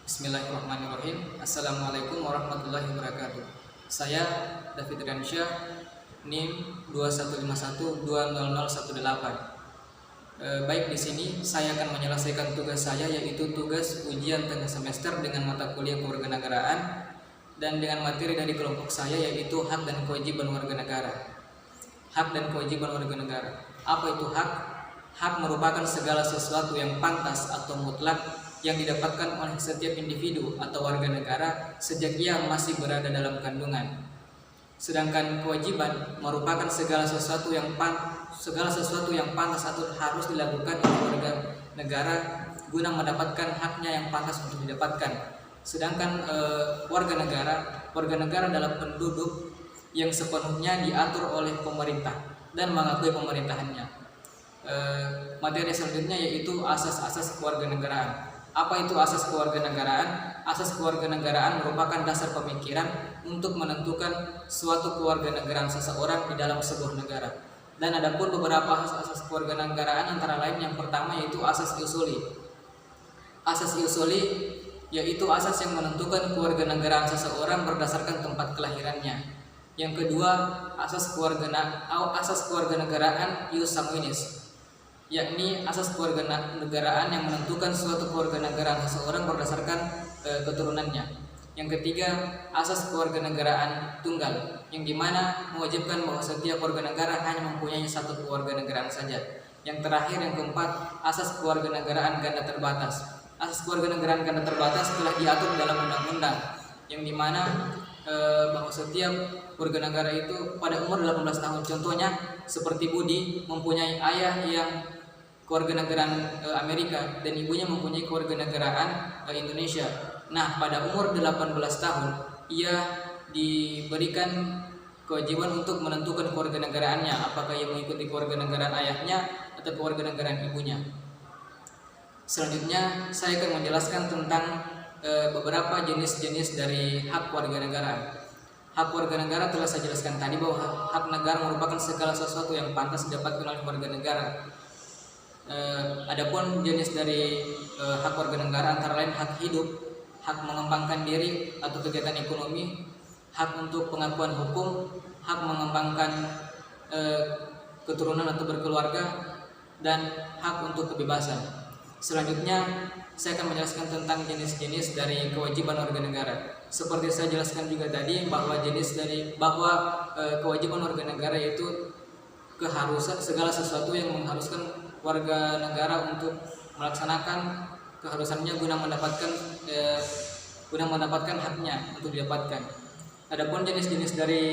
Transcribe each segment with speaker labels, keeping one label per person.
Speaker 1: Bismillahirrahmanirrahim. Assalamualaikum warahmatullahi wabarakatuh. Saya David Riansyah, NIM 2151200018. Baik, di sini saya akan menyelesaikan tugas saya, yaitu tugas ujian tengah semester dengan mata kuliah kewarganegaraan dan dengan materi dari kelompok saya, yaitu hak dan kewajiban warga negara. Hak dan kewajiban warga negara. Apa itu hak? Hak merupakan segala sesuatu yang pantas atau mutlak yang didapatkan oleh setiap individu atau warga negara sejak ia masih berada dalam kandungan. Sedangkan kewajiban merupakan segala sesuatu yang pantas atau harus dilakukan oleh warga negara guna mendapatkan haknya yang pantas untuk didapatkan. Sedangkan warga negara adalah penduduk yang sepenuhnya diatur oleh pemerintah dan mengakui pemerintahannya. Materi selanjutnya yaitu asas-asas kewarganegaraan. Apa itu asas kewarganegaraan? Asas kewarganegaraan merupakan dasar pemikiran untuk menentukan suatu kewarganegaraan seseorang di dalam sebuah negara. Dan adapun beberapa asas kewarganegaraan antara lain yang pertama yaitu asas usuli. Asas usuli yaitu asas yang menentukan kewarganegaraan seseorang berdasarkan tempat kelahirannya. Yang kedua, asas kewarganegaraan ius sanguinis, yakni asas kewarganegaraan yang menentukan suatu kewarganegaraan seseorang berdasarkan keturunannya. Yang ketiga, asas kewarganegaraan tunggal, yang dimana mewajibkan bahwa setiap warga negara hanya mempunyai satu kewarganegaraan saja. Yang terakhir, yang keempat, asas kewarganegaraan ganda terbatas. Asas kewarganegaraan ganda terbatas telah diatur dalam undang-undang, yang dimana bahwa setiap warga negara itu pada umur 18 tahun, contohnya seperti Budi mempunyai ayah yang kewarganegaraan Amerika dan ibunya mempunyai kewarganegaraan Indonesia. Nah, pada umur 18 tahun ia diberikan kewajiban untuk menentukan kewarganegaraannya, apakah ia mengikuti kewarganegaraan ayahnya atau kewarganegaraan ibunya. Selanjutnya saya akan menjelaskan tentang beberapa jenis-jenis dari hak warganegaraan. Hak warganegara telah saya jelaskan tadi bahwa hak negara merupakan segala sesuatu yang pantas didapatkan oleh warga negara. Adapun jenis dari hak warganegara antara lain hak hidup, hak mengembangkan diri atau kegiatan ekonomi, hak untuk pengakuan hukum, hak mengembangkan keturunan atau berkeluarga, dan hak untuk kebebasan. Selanjutnya saya akan menjelaskan tentang jenis-jenis dari kewajiban warga negara. Seperti saya jelaskan juga tadi bahwa kewajiban warga negara yaitu keharusan segala sesuatu yang mengharuskan warga negara untuk melaksanakan keharusannya guna mendapatkan haknya untuk didapatkan. Adapun jenis-jenis dari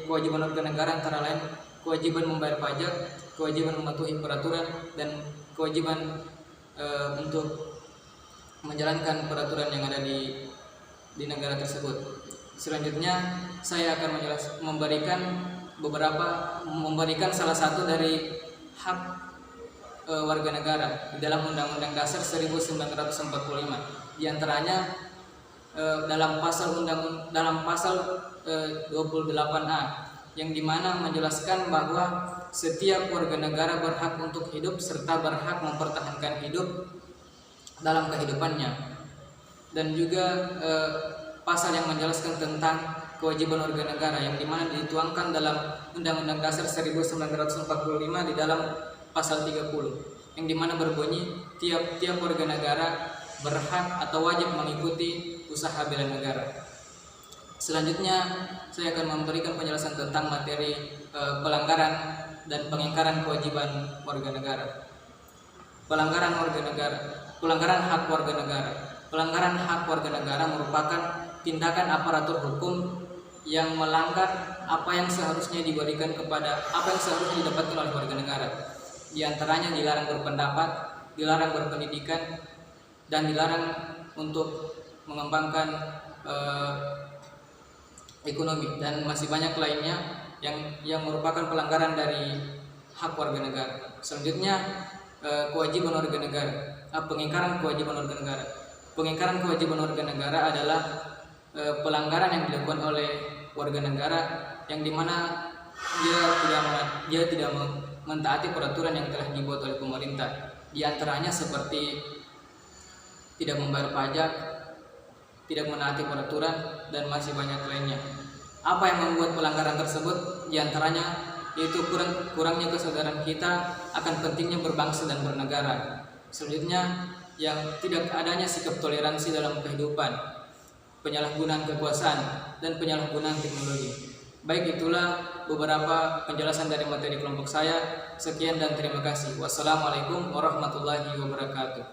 Speaker 1: kewajiban warga negara antara lain kewajiban membayar pajak, kewajiban mematuhi peraturan, dan kewajiban untuk menjalankan peraturan yang ada di negara tersebut. Selanjutnya saya akan memberikan salah satu dari hak warga negara di dalam Undang-Undang Dasar 1945. Di antaranya dalam pasal 28A yang dimana menjelaskan bahwa setiap warga negara berhak untuk hidup serta berhak mempertahankan hidup dalam kehidupannya. Dan juga pasal yang menjelaskan tentang kewajiban warga negara yang dimana dituangkan dalam Undang-Undang Dasar 1945 di dalam pasal 30, yang dimana berbunyi tiap warga negara berhak atau wajib mengikuti usaha bela negara. Selanjutnya saya akan memberikan penjelasan tentang materi pelanggaran dan pengingkaran kewajiban warga negara. Pelanggaran hak warga negara. Pelanggaran hak warga negara merupakan tindakan aparatur hukum yang melanggar apa yang seharusnya didapatkan oleh warga negara. Di antaranya dilarang berpendapat, dilarang berpendidikan, dan dilarang untuk mengembangkan ekonomi, dan masih banyak lainnya yang merupakan pelanggaran dari hak warga negara. Selanjutnya kewajiban warga negara, pengingkaran kewajiban warga negara. Pengingkaran kewajiban warga negara adalah pelanggaran yang dilakukan oleh warga negara yang dimana dia tidak mentaati peraturan yang telah dibuat oleh pemerintah. Di antaranya seperti tidak membayar pajak, tidak menaati peraturan, dan masih banyak lainnya. Apa yang membuat pelanggaran tersebut? Di antaranya yaitu kurangnya kesadaran kita akan pentingnya berbangsa dan bernegara. Selanjutnya, yang tidak adanya sikap toleransi dalam kehidupan, penyalahgunaan kekuasaan, dan penyalahgunaan teknologi. Baik, itulah beberapa penjelasan dari materi kelompok saya. Sekian dan terima kasih. Wassalamualaikum warahmatullahi wabarakatuh.